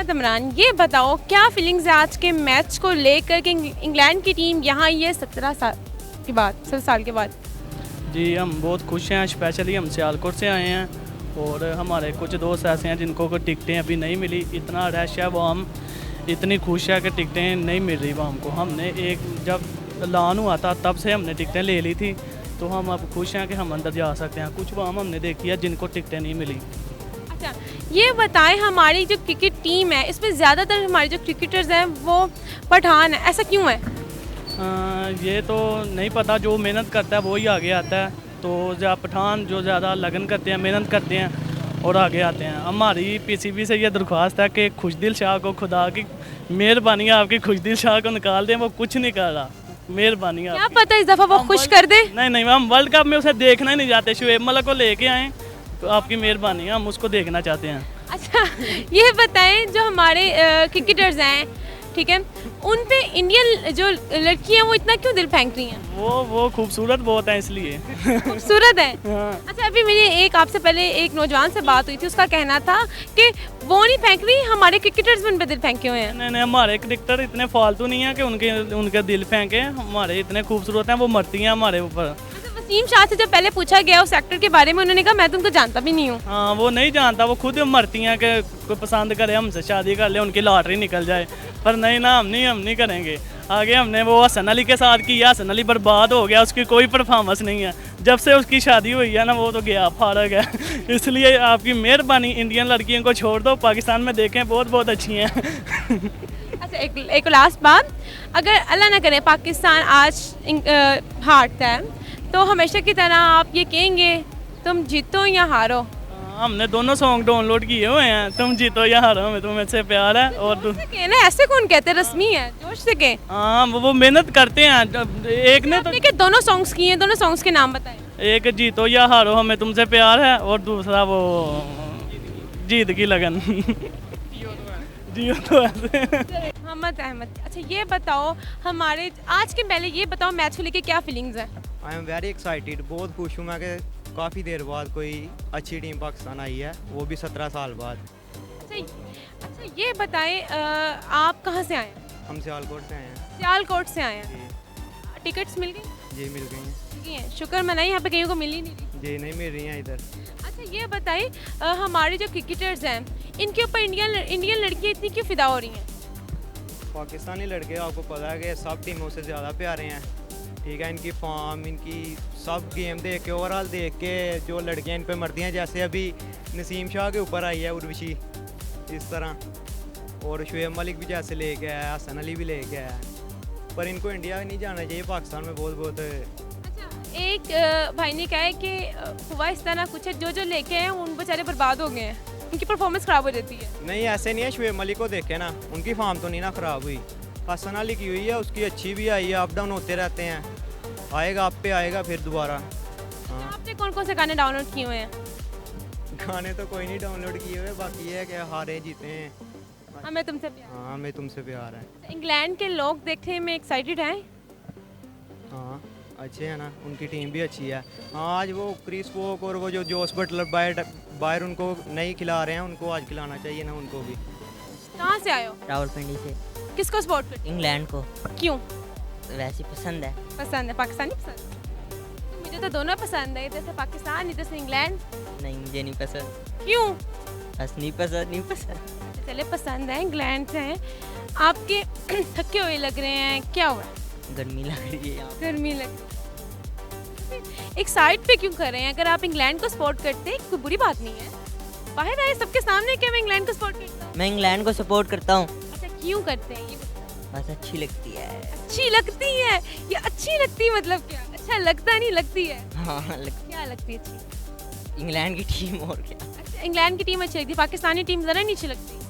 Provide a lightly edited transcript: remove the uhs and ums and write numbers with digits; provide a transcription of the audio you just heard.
मोहम्मद इमरान, ये बताओ क्या फीलिंग्स है आज के मैच को लेकर कि इंग्लैंड की टीम यहाँ आई है 17 साल के बाद? जी हम बहुत खुश हैं, स्पेशली हम सियालकोट से आए हैं और हमारे कुछ दोस्त ऐसे हैं जिनको को टिकटें अभी नहीं मिली। इतना रश है वो, हम इतनी खुश है कि टिकटें नहीं मिल रही वो हमको। हमने जब ऐलान हुआ था तब से हमने टिकटें ले ली थी, तो हम अब खुश हैं कि हम अंदर जा सकते हैं। कुछ वहाँ हमने देखी है जिनको टिकटें नहीं मिली। अच्छा, ये बताएं हमारी जो क्रिकेट टीम है इसमें ज़्यादातर हमारे जो क्रिकेटर्स हैं वो पठान है, ऐसा क्यों है? ये तो नहीं पता, जो मेहनत करता है वही आगे आता है। तो पठान जो ज़्यादा लगन करते हैं, मेहनत करते हैं और आगे आते हैं। हमारी पीसीबी से ये दरख्वास्त है कि खुशदिल शाह को, खुदा की मेहरबानी है आपकी, खुशदिल शाह को निकाल दें, वो कुछ नहीं कर रहा। मेहरबानी है। क्या पता इस दफ़ा वो खुश कर दे। नहीं, हम वर्ल्ड कप में उसे देखना ही नहीं चाहते। शुएब मलिक को लेके आए तो आपकी मेहरबानी है, हम उसको देखना चाहते हैं। अच्छा, ये बताएं जो हमारे क्रिकेटर्स हैं, ठीक है, उन पे इंडियन जो लड़कियां वो इतना क्यों दिल फेंक रही हैं? वो खूबसूरत बहुत है इसलिए। खूबसूरत है। हाँ। अच्छा, अभी मेरी आपसे पहले एक नौजवान से बात हुई थी, उसका कहना था कि वो नहीं फेंक रही, हमारे क्रिकेटर्स भी उन पे दिल फेंके हुए हैं। नहीं, हमारे क्रिकेटर इतने फालतू नहीं है कि उनके दिल फेंके। हमारे इतने खूबसूरत हैं, वो मरती हैं हमारे ऊपर। वसीम शाह से जब पहले पूछा गया उस एक्टर के बारे में, उन्होंने कहा मैं तो उनको जानता भी नहीं हूँ। हाँ, वो नहीं जानता, वो खुद मरती हैं कि कोई पसंद करे, हमसे शादी कर ले, उनकी लॉटरी निकल जाए। पर नहीं ना, हम नहीं करेंगे। आगे हमने वो हसन अली के साथ किया, हसन अली बर्बाद हो गया, उसकी कोई परफॉर्मेंस नहीं है। जब से उसकी शादी हुई है ना, वो तो गया फारग है। इसलिए आपकी मेहरबानी, इंडियन लड़कियों को छोड़ दो, पाकिस्तान में देखें, बहुत अच्छी हैं। अच्छा, एक लास्ट बात, अगर अल्लाह ना करे पाकिस्तान आज हारता है तो हमेशा की तरह आप ये कहेंगे तुम जीतो या हारो? हमने दोनों सॉन्ग डाउनलोड किए हुए हैं, तुम जीतो या हारो हमें तुम्हें से प्यार है। और कहना ऐसे कौन कहते हैं, रस्मी है, जोश से कहें। हाँ, वो मेहनत करते हैं। एक ने तो दोनों सॉन्ग्स किए हैं, दोनों सॉन्ग्स के नाम बताएं। एक जीतो या हारो हमें तुमसे प्यार है और दूसरा वो जीत की लगन। जियो तो ऐसे। मोहम्मद अहमद, अच्छा ये बताओ हमारे आज के पहले ये बताओ मैच को लेके क्या फीलिंग्स है? आई एम वेरी एक्साइटेड, बहुत खुश हूँ मैं कि काफ़ी देर बाद कोई अच्छी टीम पाकिस्तान आई है, वो भी 17 साल बाद। अच्छा ये बताएं आप कहाँ से आए हैं? हम सियालकोट से आए हैं। सियालकोट से आए हैं। जी टिकट्स मिल गई? जी मिल गई हैं। शुक्र मनाई, यहाँ पे कहीं को मिल ही नहीं रही। जी नहीं मिल रही हैं इधर। अच्छा ये बताइए हमारे जो क्रिकेटर्स हैं इनके ऊपर इंडियन लड़कियाँ इतनी क्यों फिदा हो रही हैं? पाकिस्तानी लड़के आपको पता है कि सब टीमों से ज़्यादा प्यारे हैं, ठीक है। इनकी फॉर्म, इनकी सब गेम देख के, ओवरऑल देख के जो लड़कियां इन पे मरती हैं, जैसे अभी नसीम शाह के ऊपर आई है उर्वशी, इस तरह। और शुएब मलिक भी जैसे लेके आया, हसन अली भी लेके आया। पर इनको इंडिया नहीं जाना चाहिए, पाकिस्तान में बहुत। अच्छा, एक भाई ने कहा है कि हुआ इस तरह कुछ है, जो लेके हैं उन बेचारे बर्बाद हो गए हैं, उनकी परफॉर्मेंस ख़राब हो जाती है। नहीं ऐसे नहीं है, शुएब मलिक को देखे ना, उनकी फॉर्म तो नहीं ना ख़राब हुई। हसन अली की हुई है, उसकी अच्छी भी आई है, अप डाउन होते रहते हैं, आएगा आप पे आएगा फिर दोबारा। हाँ, आपने कौन से गाने डाउनलोड किए हुए हैं? गाने तो कोई नहीं डाउनलोड किए हुए, बाकी ये है कि हारे जीते हैं। हमें तुमसे प्यार। हाँ, हमें तुमसे प्यार है। इंग्लैंड के लोग देखने में एक्साइटेड हैं? हाँ अच्छे हैं ना, उनकी टीम भी अच्छी है। हाँ, आज वो क्रिस वोक और वो जो जोस बटलर बाहर उनको नहीं खिला रहे हैं, उनको आज खिलाना चाहिए ना उनको भी। कहाँ से आए हो? रावलपिंडी से। किसको सपोर्ट करते इंग्लैंड को। क्यों वैसे पसंद है। पसंद है? पाकिस्तानी पसंद? तो मुझे तो दोनों पसंद है, इधर से पाकिस्तान इधर से इंग्लैंड। नहीं मुझे नहीं पसंद। क्यों? बस नहीं पसंद। चले पसंद है, इंग्लैंड से हैं। आपके थके हुए लग रहे हैं, क्या हुआ? गर्मी लग रही है यहाँ। गर्मी लग रही है। एक साइड पे क्यों कर रहे हैं? अगर आप इंग्लैंड को सपोर्ट करते हैं कोई बुरी बात नहीं है, बाहर आए सबके सामने कि मैं इंग्लैंड को सपोर्ट करता हूँ। मैं इंग्लैंड को सपोर्ट करता हूँ। अच्छा क्यों करते हैं ये? बस अच्छी लगती है। अच्छी लगती है? ये अच्छी लगती है मतलब क्या? अच्छा लगता नहीं, लगती है। हाँ क्या लगती है अच्छी? इंग्लैंड की टीम और क्या। अच्छा इंग्लैंड की टीम अच्छी लगती है, पाकिस्तानी टीम ज़रा नहीं अच्छी लगती।